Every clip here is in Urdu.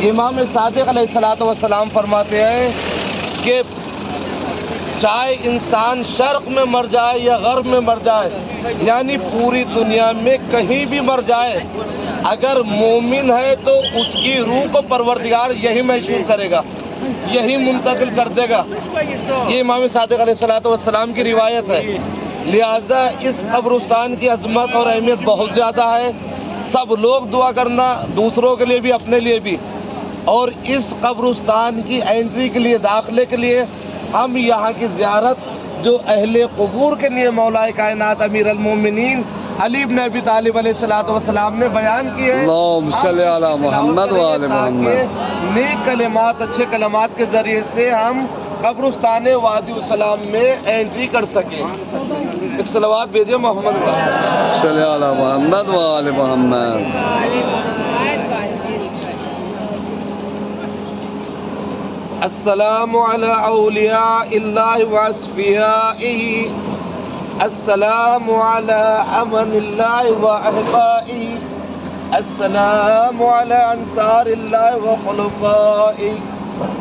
امام صادق علیہ الصلوۃ والسلام فرماتے ہیں کہ چاہے انسان شرق میں مر جائے یا غرب میں مر جائے، یعنی پوری دنیا میں کہیں بھی مر جائے، اگر مومن ہے تو اس کی روح کو پروردگار یہی محسوس کرے گا، یہی منتقل کر دے گا۔ یہ امام صادق علیہ الصلوۃ والسلام کی روایت ہے۔ لہٰذا اس قبرستان کی عظمت اور اہمیت بہت زیادہ ہے۔ سب لوگ دعا کرنا، دوسروں کے لیے بھی اپنے لیے بھی۔ اور اس قبرستان کی انٹری کے لیے، داخلے کے لیے ہم یہاں کی زیارت جو اہل قبور کے لیے مولا کائنات امیر المومنین علی بن ابی طالب علیہ الصلوۃ والسلام نے بیان کی ہے، اللہم صلی علی محمد و آل محمد، نیک کلمات، اچھے کلمات کے ذریعے سے ہم قبرستان وادی السلام میں انٹری کر سکیں۔ ایک صلوات بھیجیے محمد کا۔ صلی علی محمد و آل محمد۔ السلام علی اولیاء اللہ واصفیائہ، السلام علی امن اللہ واحبائہ، السلام علی انصار اللہ وخلفائہ،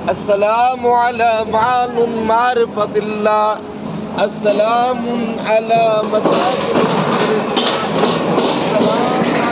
السلام علی معان معرفت اللہ، السلام علی مساکن ذکر اللہ، السلام